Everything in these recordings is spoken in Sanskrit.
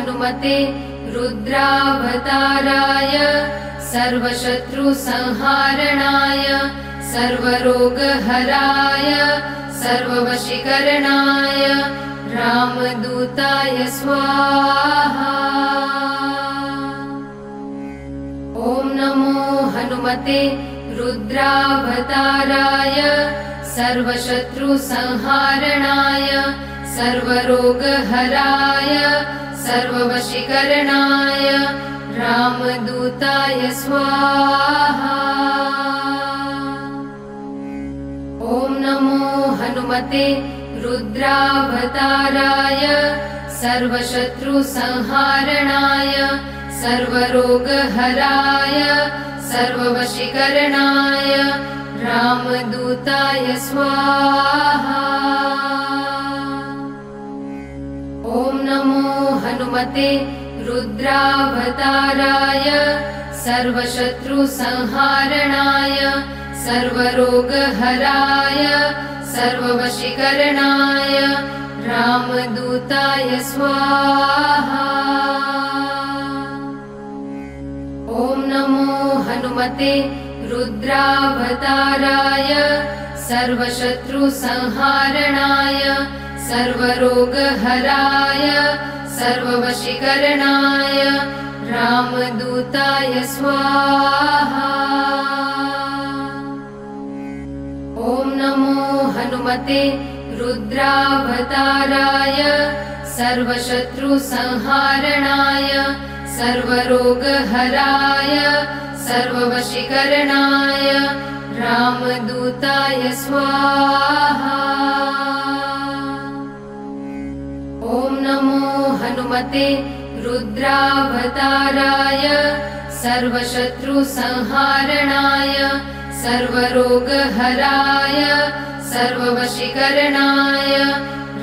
हनुमते रुद्रावताराय सर्वशत्रुसंहारणाय सर्वरोगहराय सर्ववशीकरणाय रामदूताय स्वाहा। ॐ नमो हनुमते रुद्रावताराय सर्वशत्रुसंहारणाय सर्वरोगहराय सर्ववशीकरणाय रामदूताय स्वाहा। ॐ नमो हनुमते रुद्रावताराय सर्वशत्रुसंहारणाय सर्वरोगहराय सर्ववशीकरणाय रामदूताय स्वाहा। ॐ नमो हनुमते रुद्रावताराय सर्वशत्रुसंहारणाय सर्वरोगहराय सर्ववशीकरणाय रामदूताय स्वाहा। ॐ नमो हनुमते रुद्रावताराय सर्वशत्रुसंहारणाय सर्वरोगहराय सर्ववशीकरणाय रामदूताय स्वाहा। ॐ नमो हनुमते रुद्रावताराय सर्वशत्रुसंहारणाय सर्वरोगहराय सर्ववशीकरणाय रामदूताय स्वाहा। ॐ नमो हनुमते रुद्रावताराय सर्वशत्रुसंहारणाय सर्वरोगहराय सर्ववशीकरणाय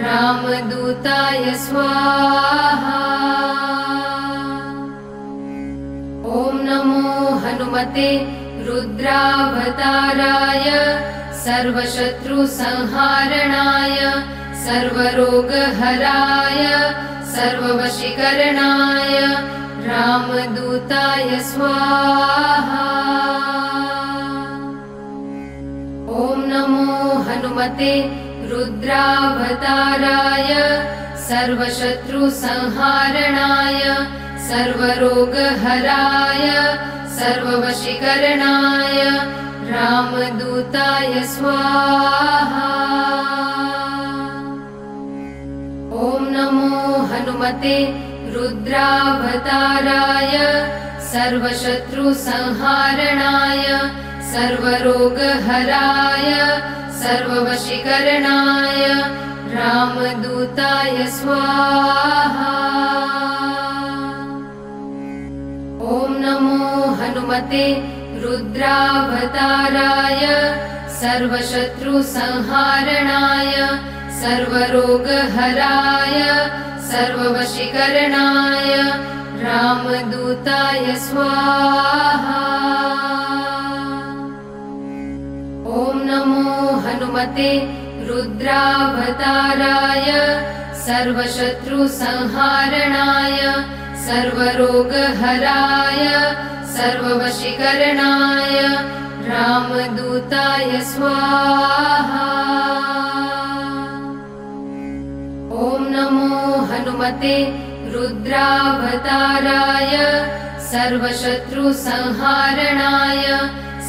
रामदूताय स्वाहा। ॐ नमो हनुमते रुद्रावताराय सर्वशत्रुसंहारणाय सर्वरोगहराय सर्ववशीकरणाय रामदूताय स्वाहा। ॐ नमो हनुमते रुद्रावताराय सर्वशत्रुसंहारणाय सर्वरोगहराय सर्ववशीकरणाय रामदूताय स्वाहा। ॐ नमो हनुमते रुद्रावताराय सर्वशत्रुसंहारणाय सर्वरोगहराय सर्ववशीकरणाय रामदूताय स्वाहा। ॐ नमो हनुमते रुद्रावताराय सर्वशत्रुसंहारणाय सर्वरोगहराय सर्ववशीकरणाय रामदूताय स्वाहा। ॐ नमो हनुमते रुद्रावताराय सर्वशत्रुसंहारणाय सर्वरोगहराय सर्ववशीकरणाय रामदूताय स्वाहा। ॐ नमो हनुमते रुद्रावताराय सर्वशत्रुसंहारणाय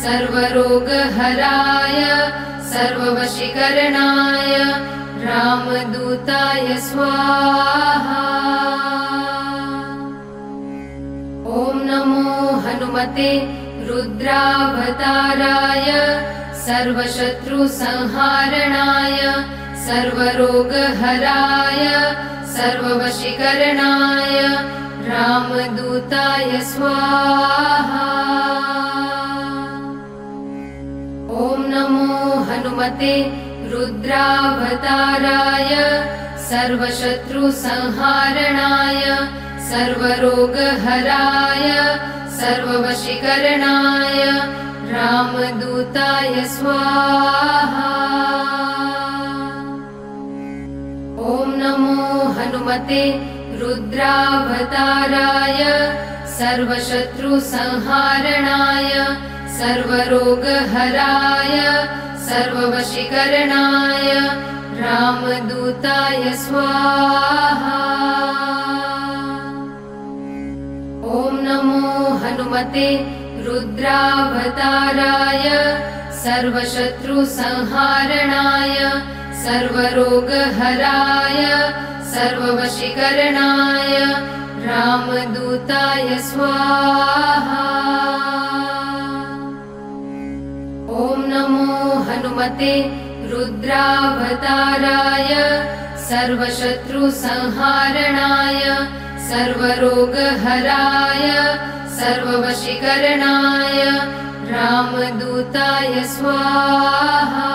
सर्वरोगहराय सर्ववशीकरणाय रामदूताय स्वाहा। ॐ नमो हनुमते रुद्रावताराय सर्वशत्रुसंहारणाय सर्वरोगहराय सर्ववशीकरणाय रामदूताय स्वाहा। ॐ नमो हनुमते रुद्रावताराय सर्वशत्रुसंहारणाय सर्वरोगहराय सर्ववशीकरणाय रामदूताय स्वाहा। ॐ नमो हनुमते रुद्रावताराय सर्वशत्रुसंहारणाय सर्वरोगहराय सर्ववशीकरणाय रामदूताय स्वाहा। ॐ नमो हनुमते रुद्रावताराय सर्वशत्रुसंहारणाय सर्वरोगहराय सर्ववशीकरणाय रामदूताय स्वाहा। ॐ नमो हनुमते रुद्रावताराय सर्वशत्रुसंहारणाय सर्वरोगहराय सर्ववशीकरणाय रामदूताय स्वाहा।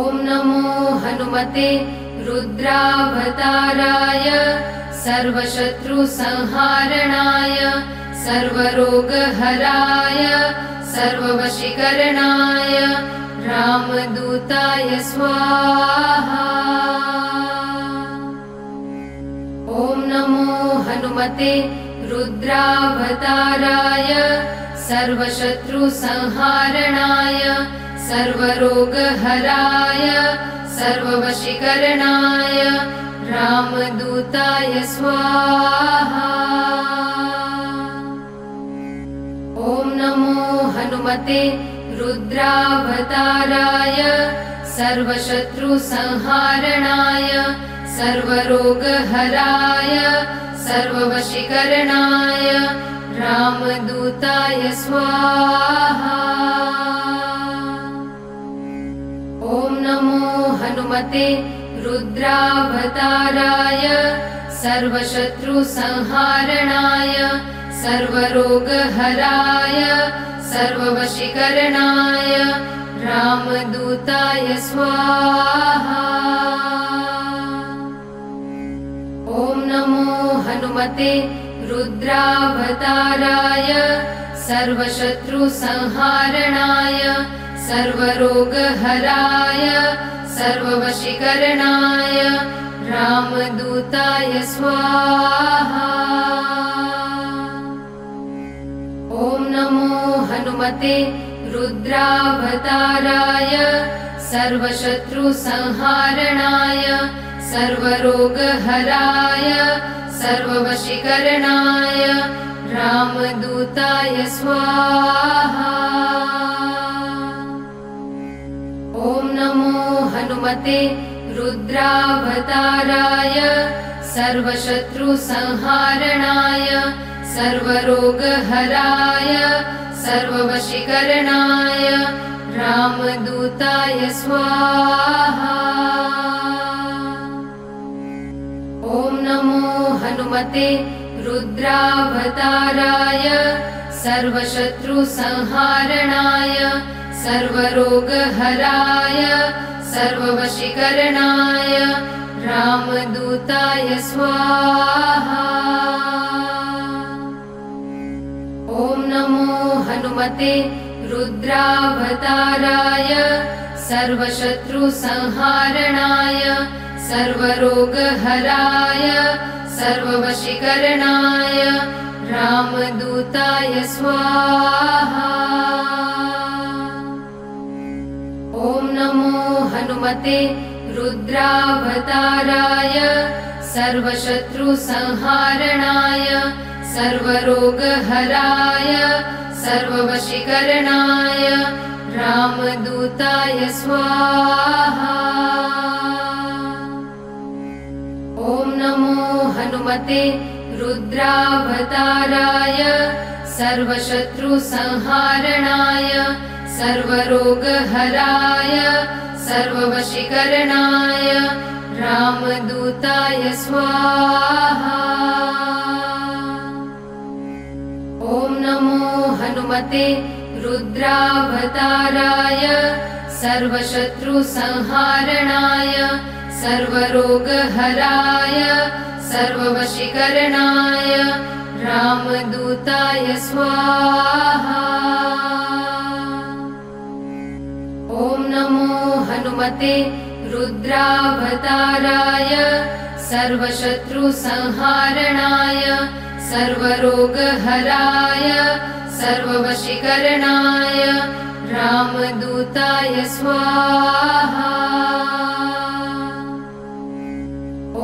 ॐ नमो हनुमते रुद्रावताराय सर्वशत्रुसंहारणाय सर्वरोगहराय सर्ववशीकरणाय रामदूताय स्वाहा। ॐ नमो हनुमते रुद्रावताराय सर्वशत्रुसंहारणाय सर्वरोगहराय सर्ववशीकरणाय रामदूताय स्वाहा। ॐ नमो हनुमते रुद्रावताराय सर्वशत्रुसंहारणाय सर्वरोगहराय सर्ववशीकरणाय रामदूताय स्वाहा। ॐ नमो हनुमते रुद्रावताराय सर्वशत्रुसंहारणाय सर्वरोगहराय सर्ववशीकरणाय रामदूताय स्वाहा। ॐ नमो हनुमते रुद्रावताराय सर्वशत्रुसंहारणाय सर्वरोगहराय सर्ववशीकरणाय रामदूताय स्वाहा। ॐ नमो हनुमते रुद्रावताराय सर्वशत्रुसंहारणाय सर्वरोगहराय सर्ववशीकरणाय रामदूताय स्वाहा। ॐ नमो हनुमते रुद्रावताराय सर्वशत्रुसंहारणाय सर्वरोगहराय सर्ववशीकरणाय रामदूताय स्वाहा। ॐ नमो हनुमते रुद्रावताराय सर्वशत्रुसंहारणाय सर्वरोगहराय सर्ववशीकरणाय रामदूताय स्वाहा। ॐ नमो हनुमते रुद्रावताराय सर्वशत्रुसंहारणाय सर्वरोगहराय सर्ववशीकरणाय रामदूताय स्वाहा। ॐ नमो हनुमते रुद्रावताराय सर्वशत्रुसंहारणाय सर्वरोगहराय सर्ववशीकरणाय रामदूताय स्वाहा। ॐ नमो हनुमते रुद्रावताराय सर्वशत्रुसंहारणाय सर्वरोगहराय सर्ववशीकरणाय रामदूताय स्वाहा। ॐ नमो हनुमते रुद्रावताराय सर्वशत्रुसंहारणाय सर्वरोगहराय सर्ववशीकरणाय रामदूताय स्वाहा। ॐ नमो हनुमते रुद्रावताराय सर्वशत्रुसंहारणाय सर्वरोगहराय सर्ववशीकरणाय रामदूताय स्वाहा।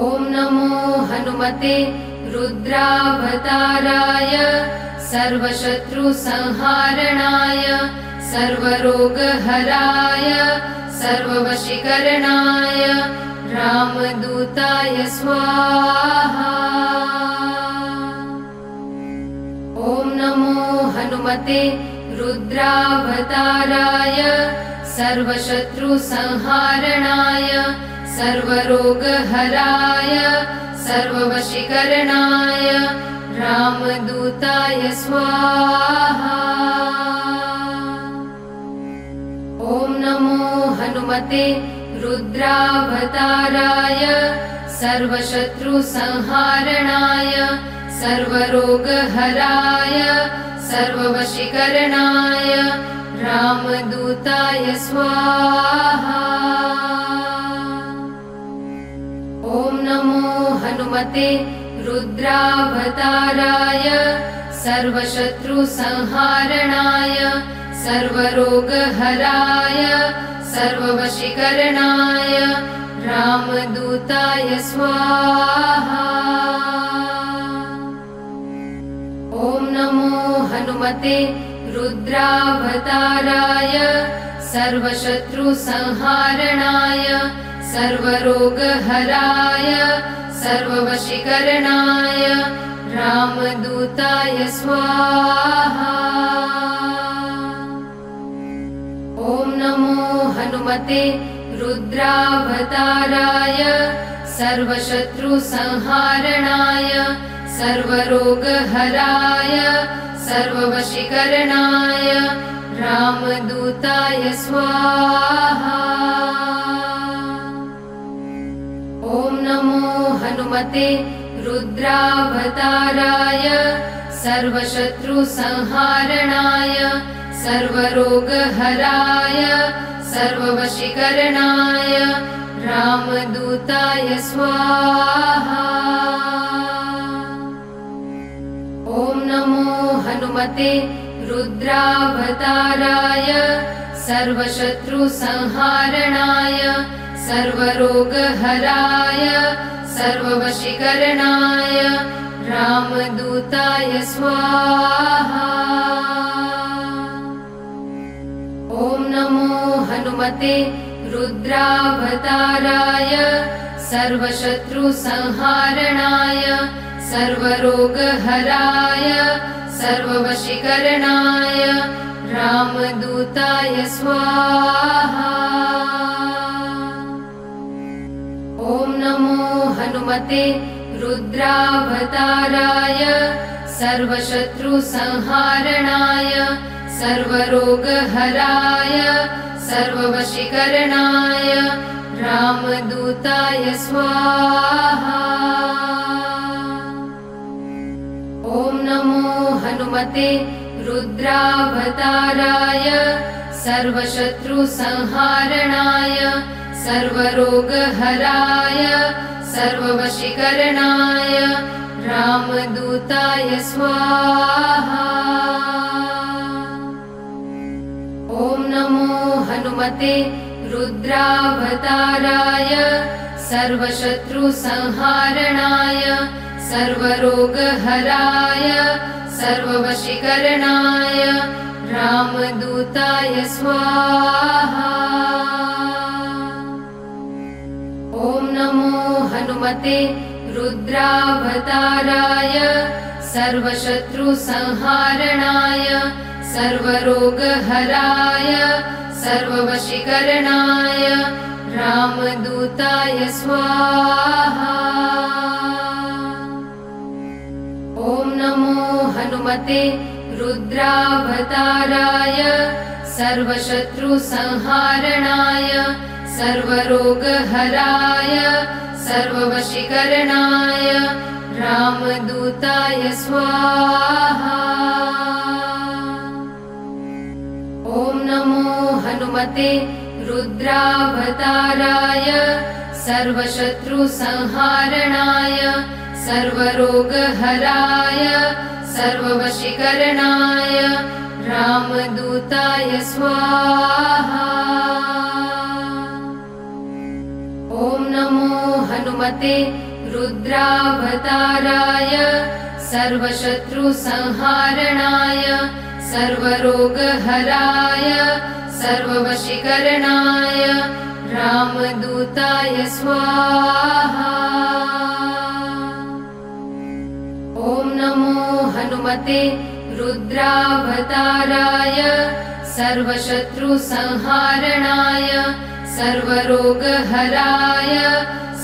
ॐ नमो हनुमते रुद्रावताराय सर्वशत्रुसंहारणाय सर्वरोगहराय सर्ववशीकरणाय रामदूताय स्वाहा। ॐ नमो हनुमते रुद्रावताराय सर्वशत्रुसंहारणाय सर्वरोगहराय सर्ववशीकरणाय रामदूताय स्वाहा। ॐ नमो हनुमते रुद्रावताराय सर्वशत्रुसंहारणाय सर्वरोगहराय सर्ववशीकरणाय रामदूताय स्वाहा। ॐ नमो हनुमते रुद्रावताराय सर्वशत्रुसंहारणाय सर्वरोगहराय सर्ववशीकरणाय रामदूताय स्वाहा। ॐ नमो हनुमते रुद्रावताराय सर्वशत्रुसंहारणाय सर्वरोगहराय सर्ववशीकरणाय रामदूताय स्वाहा। ॐ नमो हनुमते रुद्रावताराय सर्वशत्रुसंहारणाय सर्वरोगहराय सर्ववशीकरणाय रामदूताय स्वाहा। ॐ नमो हनुमते रुद्रावताराय सर्वशत्रुसंहारणाय सर्वरोगहराय सर्ववशीकरणाय रामदूताय स्वाहा। ॐ नमो हनुमते रुद्रावताराय सर्वशत्रुसंहारणाय सर्वरोगहराय सर्ववशीकरणाय रामदूताय स्वाहा। ॐ नमो हनुमते रुद्रावताराय सर्वशत्रुसंहारणाय सर्वरोगहराय सर्ववशीकरणाय रामदूताय स्वाहा। ॐ नमो हनुमते रुद्रावताराय सर्वशत्रुसंहारणाय सर्वरोगहराय सर्ववशीकरणाय रामदूताय स्वाहा। ॐ नमो हनुमते रुद्रावताराय सर्वशत्रुसंहारणाय सर्वरोगहराय सर्ववशीकरणाय रामदूताय स्वाहा। ॐ नमो हनुमते रुद्रावताराय सर्वशत्रुसंहारणाय सर्वरोगहराय सर्ववशीकरणाय रामदूताय स्वाहा। ॐ नमो हनुमते रुद्रावताराय सर्वशत्रुसंहारणाय सर्वरोगहराय सर्ववशीकरणाय रामदूताय स्वाहा। ॐ नमो हनुमते रुद्रावताराय सर्वशत्रुसंहारणाय सर्वरोगहराय सर्ववशीकरणाय रामदूताय स्वाहा। ॐ नमो हनुमते रुद्रावताराय रुद्रावताराय सर्वशत्रुसंहारणाय सर्वरोगहराय सर्ववशीकरणाय रामदूताय स्वाहा। ॐ नमो हनुमते रुद्रावताराय सर्वशत्रुसंहारणाय सर्वरोगहराय सर्ववशीकरणाय रामदूताय स्वाहा। ॐ नमो हनुमते रुद्रावताराय सर्वशत्रुसंहारणाय सर्वरोगहराय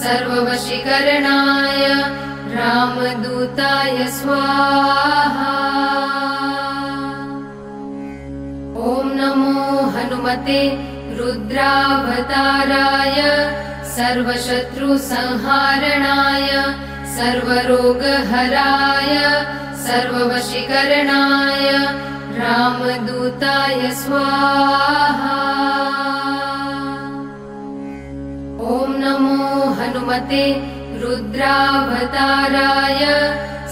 सर्ववशीकरणाय रामदूताय स्वाहा। ॐ नमो हनुमते रुद्रावताराय सर्वशत्रुसंहारणाय सर्वरोगहराय सर्ववशीकरणाय रामदूताय स्वाहा। ॐ नमो हनुमते रुद्रावताराय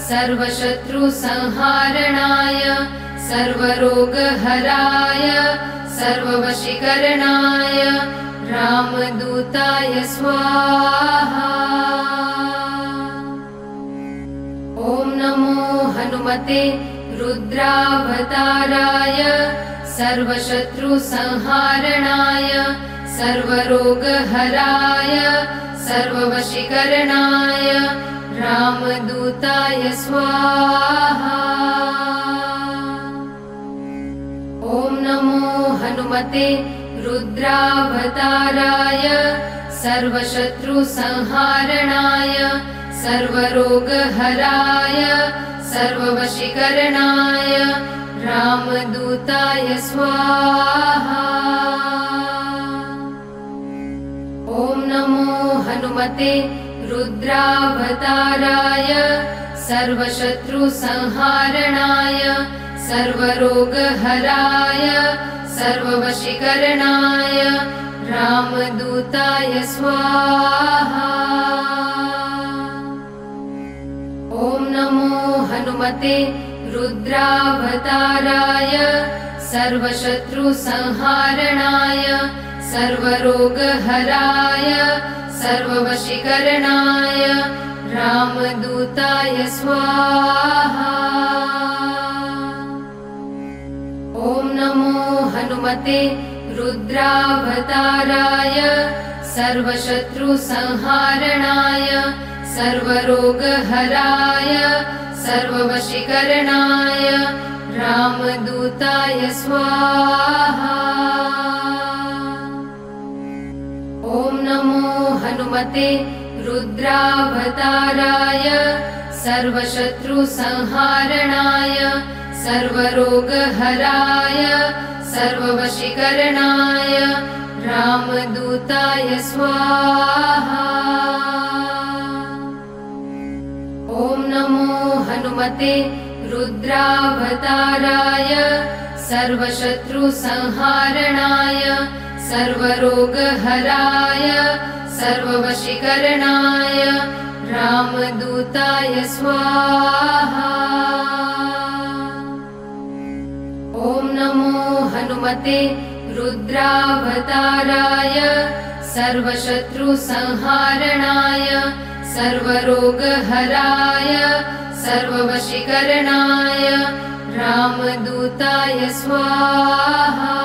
सर्वशत्रुसंहारणाय सर्वरोगहराय सर्ववशीकरणाय रामदूताय स्वाहा। ॐ नमो हनुमते रुद्रावताराय सर्वशत्रुसंहारणाय सर्वरोगहराय सर्ववशीकरणाय रामदूताय स्वाहा। ॐ नमो हनुमते रुद्रावताराय सर्वशत्रुसंहारणाय सर्वरोगहराय सर्ववशीकरणाय रामदूताय स्वाहा। ॐ नमो हनुमते रुद्रावताराय सर्वशत्रुसंहारणाय सर्वरोगहराय सर्ववशीकरणाय रामदूताय स्वाहा। ॐ नमो हनुमते रुद्रावताराय सर्वशत्रुसंहारणाय सर्वरोगहराय सर्ववशीकरणाय रामदूताय स्वाहा। ॐ नमो हनुमते रुद्रावताराय सर्वशत्रुसंहारणाय सर्वरोगहराय सर्ववशीकरणाय रामदूताय स्वाहा। ॐ नमो हनुमते रुद्रावताराय सर्वशत्रुसंहारणाय सर्वरोगहराय सर्ववशीकरणाय रामदूताय स्वाहा। ॐ नमो हनुमते रुद्रावताराय सर्वशत्रुसंहारणाय सर्वरोगहराय सर्ववशीकरणाय रामदूताय स्वाहा। ॐ नमो हनुमते रुद्रावताराय सर्वशत्रुसंहारणाय सर्वरोगहराय सर्ववशीकरणाय रामदूताय स्वाहा।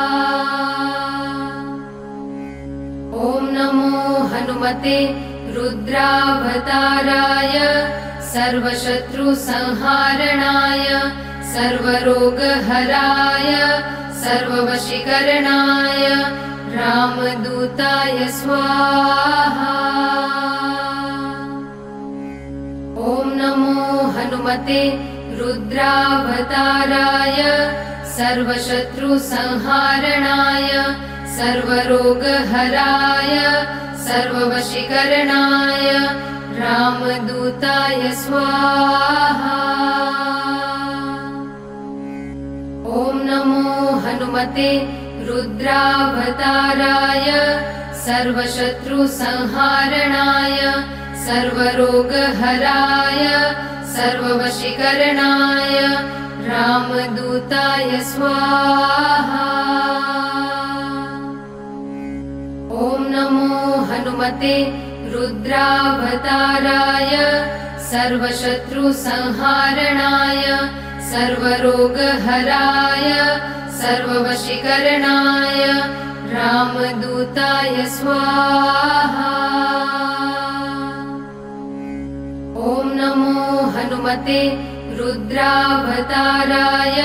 ॐ नमो हनुमते रुद्रावताराय सर्वशत्रुसंहारणाय सर्वरोगहराय सर्ववशीकरणाय रामदूताय स्वाहा। ॐ नमो हनुमते रुद्रावताराय सर्वशत्रुसंहारणाय सर्वरोगहराय सर्ववशीकरणाय रामदूताय स्वाहा। ॐ नमो हनुमते रुद्रावताराय सर्वशत्रुसंहारणाय सर्वरोगहराय सर्ववशीकरणाय रामदूताय स्वाहा। ॐ नमो हनुमते रुद्रावताराय सर्वशत्रुसंहारणाय सर्वरोगहराय सर्ववशीकरणाय रामदूताय स्वाहा। ॐ नमो हनुमते रुद्रावताराय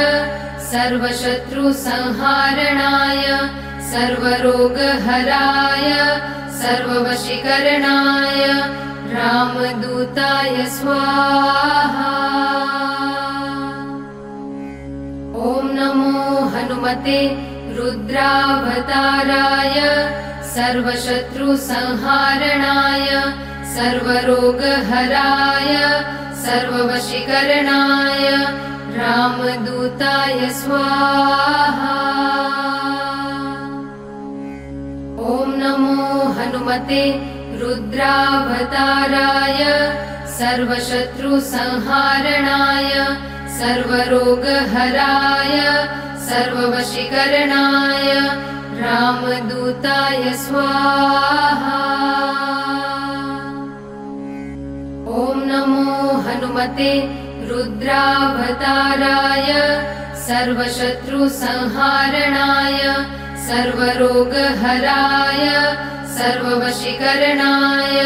सर्वशत्रुसंहारणाय सर्वरोगहराय सर्ववशीकरणाय रामदूताय स्वाहा। ॐ नमो हनुमते रुद्रावताराय सर्वशत्रुसंहारणाय सर्वरोगहराय सर्ववशीकरणाय रामदूताय स्वाहा। ॐ नमो हनुमते रुद्रावताराय सर्वशत्रुसंहारणाय सर्वरोगहराय सर्ववशीकरणाय रामदूताय स्वाहा। ॐ नमो हनुमते रुद्रावताराय सर्वशत्रुसंहारणाय सर्वरोगहराय सर्ववशीकरणाय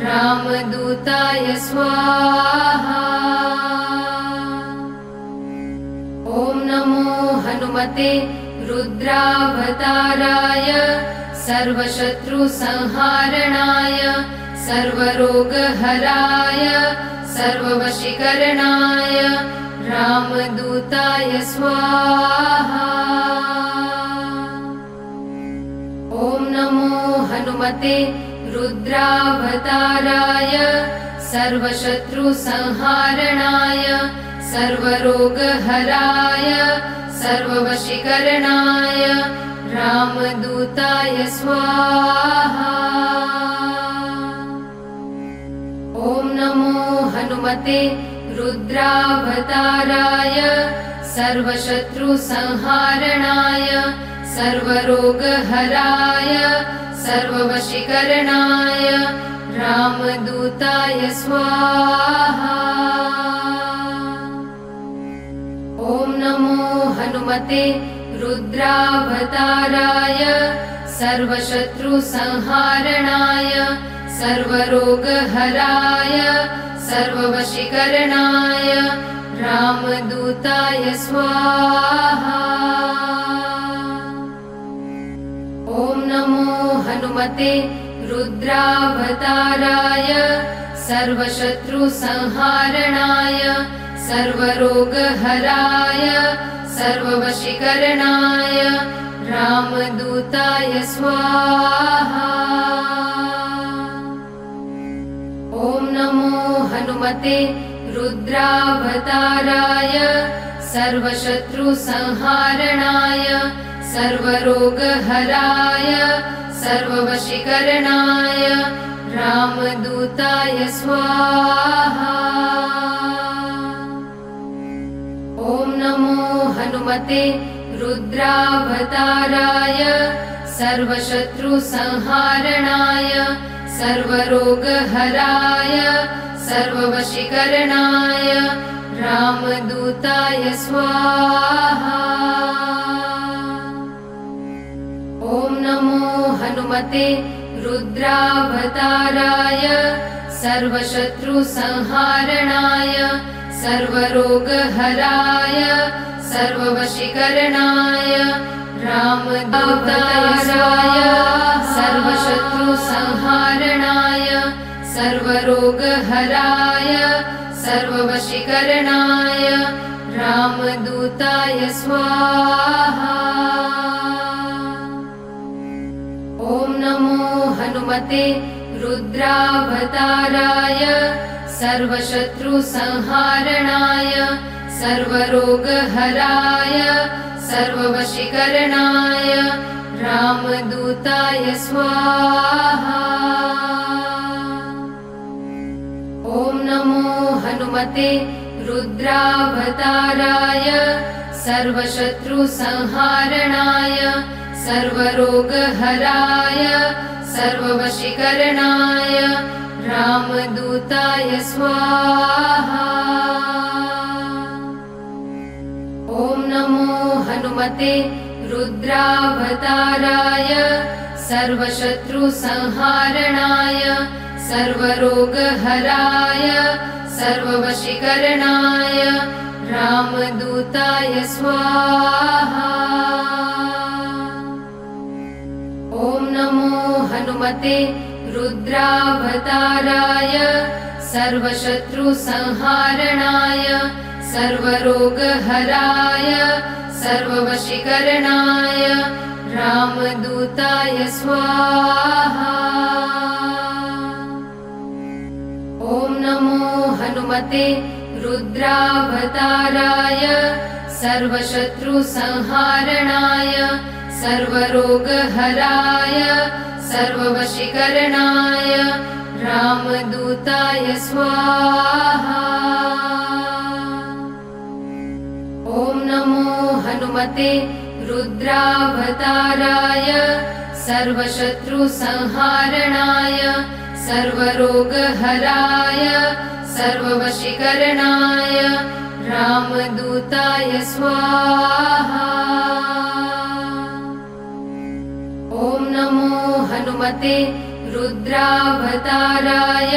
रामदूताय स्वाहा। ॐ नमो हनुमते रुद्रावताराय सर्वशत्रुसंहारणाय सर्वरोगहराय सर्ववशीकरणाय रामदूताय स्वाहा। ॐ नमो हनुमते रुद्रावताराय सर्वशत्रुसंहारणाय सर्वरोगहराय सर्ववशीकरणाय रामदूताय स्वाहा। ॐ नमो हनुमते रुद्रावताराय सर्वशत्रुसंहारणाय सर्वरोगहराय सर्ववशीकरणाय रामदूताय स्वाहा। ॐ नमो हनुमते रुद्रावताराय सर्वशत्रुसंहारणाय सर्वरोगहराय सर्ववशीकरणाय रामदूताय स्वाहा। ॐ नमो हनुमते रुद्रावताराय सर्वशत्रुसंहारणाय सर्वरोगहराय सर्ववशीकरणाय रामदूताय स्वाहा। ॐ नमो हनुमते रुद्रावताराय सर्वशत्रुसंहारणाय सर्वरोगहराय सर्ववशीकरणाय रामदूताय स्वाहा। ॐ नमो हनुमते रुद्रावताराय सर्वशत्रुसंहारणाय सर्वरोगहराय सर्ववशीकरणाय रामदूताय स्वाहा। ॐ नमो हनुमते रुद्रावताराय सर्वशत्रुसंहारणाय सर्वरोगहराय सर्ववशीकरणाय रामदूताय सर्वशत्रुसंहारणाय सर्वरोगहराय सर्ववशीकरणाय रामदूताय स्वाहा। ॐ नमो हनुमते रुद्रावताराय सर्वशत्रुसंहारणाय सर्वरोगहराय सर्ववशीकरणाय रामदूताय स्वाहा। ॐ नमो हनुमते रुद्रावताराय सर्वशत्रुसंहारणाय सर्वरोगहराय सर्ववशीकरणाय रामदूताय स्वाहा। ॐ नमो हनुमते रुद्रावताराय सर्वशत्रुसंहारणाय सर्वरोगहराय सर्ववशीकरणाय रामदूताय स्वाहा। ॐ नमो हनुमते रुद्रावताराय सर्वशत्रुसंहारणाय सर्वरोगहराय सर्ववशीकरणाय रामदूताय स्वाहा। ॐ नमो हनुमते रुद्रावताराय सर्वशत्रुसंहारणाय सर्वरोगहराय सर्ववशीकरणाय रामदूताय स्वाहा। ॐ नमो हनुमते रुद्रावताराय सर्वशत्रुसंहारणाय सर्वरोगहराय सर्ववशीकरणाय रामदूताय स्वाहा। ॐ नमो हनुमते रुद्रावताराय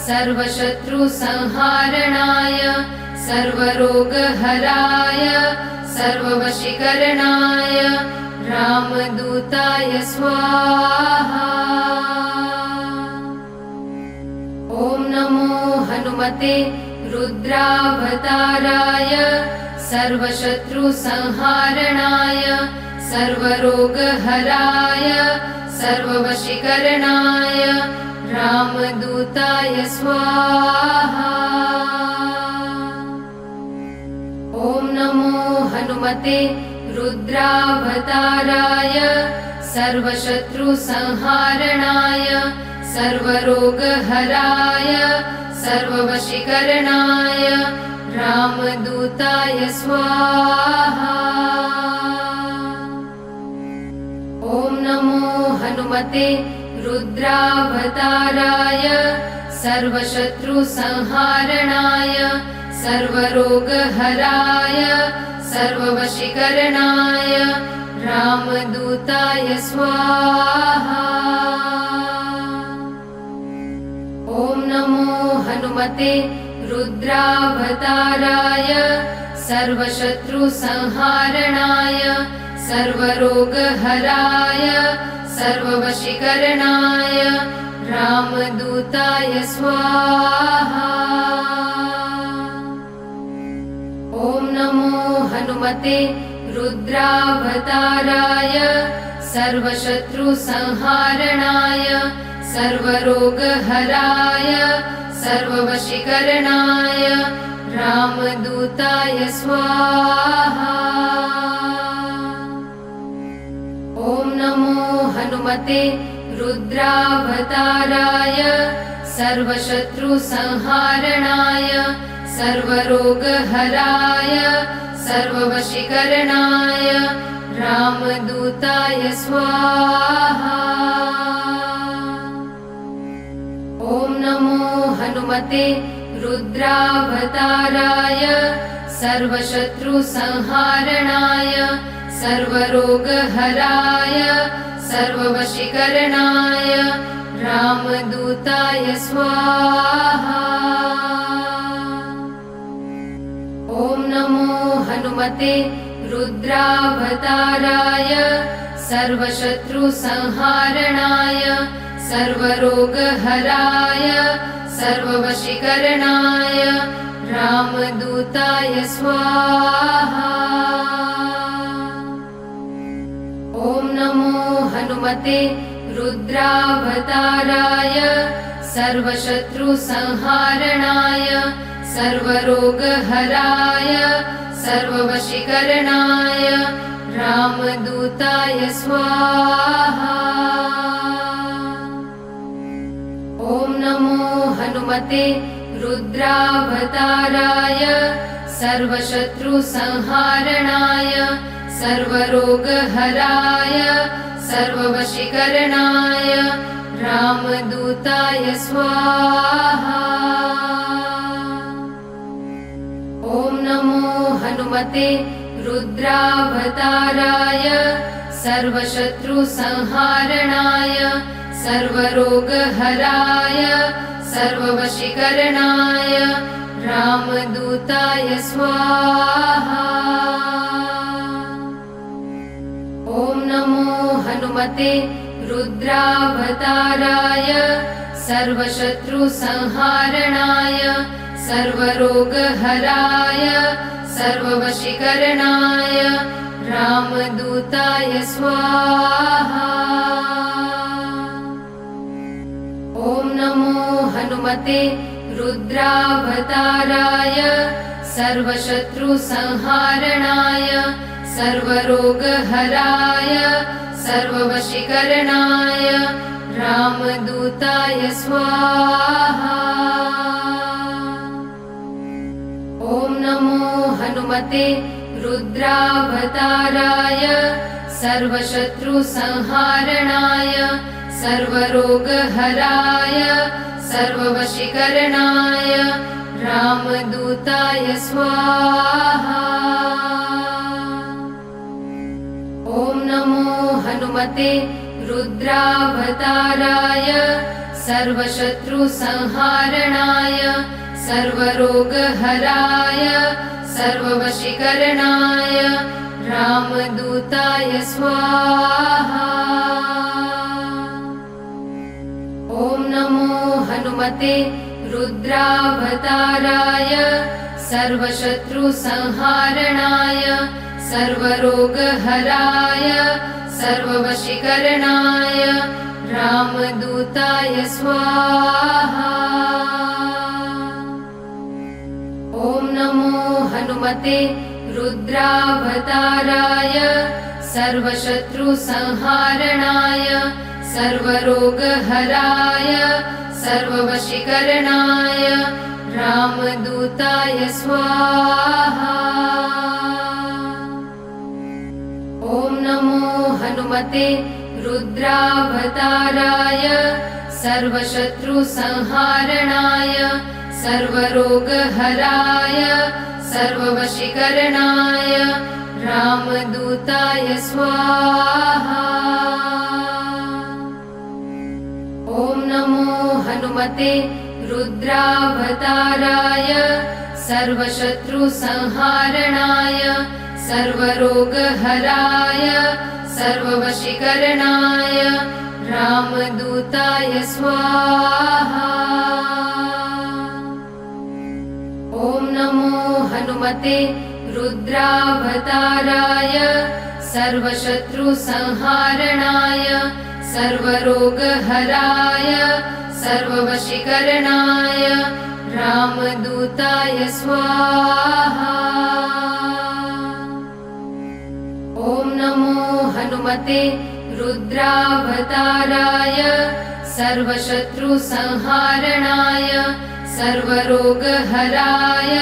सर्वशत्रुसंहारणाय सर्वरोगहराय सर्ववशीकरणाय रामदूताय स्वाहा। ॐ नमो हनुमते रुद्रावताराय सर्वशत्रुसंहारणाय सर्वरोगहराय सर्ववशीकरणाय रामदूताय स्वाहा। ॐ नमो हनुमते रुद्रावताराय सर्वशत्रुसंहारणाय सर्वरोगहराय सर्ववशीकरणाय रामदूताय स्वाहा। ॐ नमो हनुमते रुद्रावताराय सर्वशत्रुसंहारणाय सर्वरोगहराय सर्ववशीकरणाय रामदूताय स्वाहा। ॐ नमो हनुमते रुद्रावताराय सर्वशत्रुसंहारणाय सर्वरोगहराय सर्ववशीकरणाय रामदूताय स्वाहा। ॐ नमो हनुमते रुद्रावताराय सर्वशत्रुसंहारणाय सर्वरोगहराय सर्ववशीकरणाय रामदूताय स्वाहा। ॐ नमो हनुमते रुद्रावताराय सर्वशत्रुसंहारणाय सर्वरोगहराय सर्ववशीकरणाय रामदूताय स्वाहा। ॐ नमो हनुमते रुद्रावताराय सर्वशत्रुसंहारणाय सर्वरोगहराय सर्ववशीकरणाय रामदूताय स्वाहा। ॐ नमो हनुमते रुद्रावताराय सर्वशत्रुसंहारणाय सर्वरोगहराय सर्ववशीकरणाय रामदूताय स्वाहा। ॐ नमो हनुमते रुद्रावताराय सर्वशत्रुसंहारणाय सर्वरोगहराय सर्ववशीकरणाय रामदूताय स्वाहा। ॐ नमो हनुमते रुद्रावताराय सर्वशत्रुसंहारणाय सर्वरोगहराय सर्ववशीकरणाय रामदूताय स्वाहा। ॐ नमो हनुमते रुद्रावताराय सर्वशत्रुसंहारणाय सर्वरोगहराय सर्ववशीकरणाय रामदूताय स्वाहा। ॐ नमो हनुमते रुद्रावताराय सर्वशत्रुसंहारणाय सर्वरोगहराय सर्ववशीकरणाय रामदूताय स्वाहा। ॐ नमो हनुमते रुद्रावताराय सर्वशत्रुसंहारणाय सर्वरोगहराय सर्ववशीकरणाय रामदूताय स्वाहा। ॐ नमो हनुमते रुद्रावताराय सर्वशत्रुसंहारणाय सर्वरोगहराय सर्ववशीकरणाय रामदूताय स्वाहा। ॐ नमो हनुमते रुद्रावताराय सर्वशत्रुसंहारणाय सर्वरोगहराय सर्ववशीकरणाय रामदूताय स्वाहा। ॐ नमो हनुमते रुद्रावताराय सर्वशत्रुसंहारणाय सर्वरोगहराय सर्ववशीकरणाय रामदूताय स्वाहा। ॐ नमो हनुमते रुद्रावताराय सर्वशत्रुसंहारणाय सर्वरोगहराय सर्ववशीकरणाय रामदूताय स्वाहा। ॐ नमो हनुमते रुद्रावताराय सर्वशत्रुसंहारणाय सर्वरोगहराय सर्ववशीकरणाय रामदूताय स्वाहा। ॐ नमो हनुमते रुद्रावताराय सर्वशत्रुसंहारणाय सर्वरोगहराय सर्ववशीकरणाय रामदूताय स्वाहा। ॐ नमो हनुमते रुद्रावताराय सर्वशत्रुसंहारणाय सर्वरोगहराय सर्ववशीकरणाय रामदूताय स्वाहा। ॐ नमो हनुमते रुद्रावताराय सर्वशत्रुसंहारणाय सर्वरोगहराय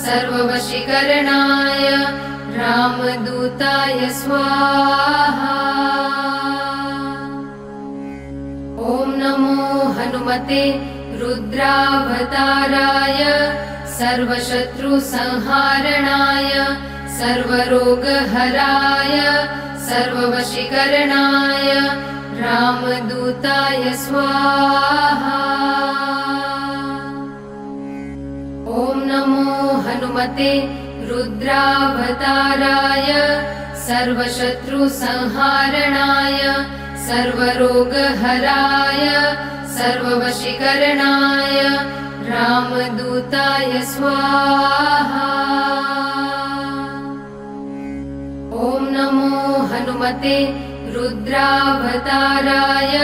सर्ववशीकरणाय रामदूताय स्वाहा। ॐ नमो हनुमते रुद्रावताराय सर्वशत्रुसंहारणाय सर्वरोगहराय सर्ववशीकरणाय रामदूताय स्वाहा। ॐ नमो हनुमते रुद्रावताराय सर्वशत्रुसंहारणाय सर्वरोगहराय सर्ववशीकरणाय रामदूताय स्वाहा। ॐ नमो हनुमते रुद्रावताराय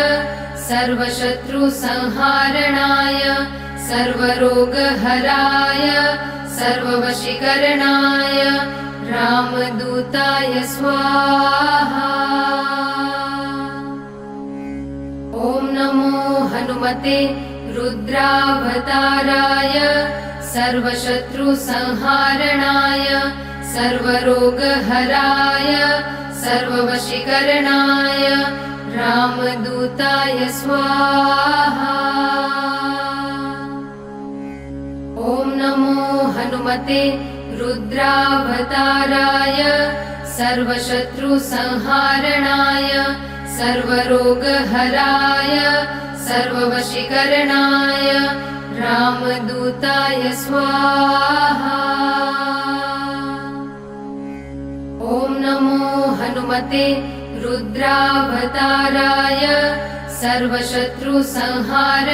सर्वशत्रुसंहारणाय सर्वरोगहराय सर्ववशीकरणाय रामदूताय स्वाहा। ॐ नमो हनुमते रुद्रावताराय सर्वशत्रुसंहारणाय सर्वरोगहराय सर्ववशीकरणाय रामदूताय स्वाहा। ॐ नमो हनुमते रुद्रावताराय सर्वशत्रुसंहारणाय सर्वरोगहराय सर्ववशीकरणाय रामदूताय स्वाहा। ॐ नमो हनुमते रुद्रावताराय सर्वशत्रुसंहार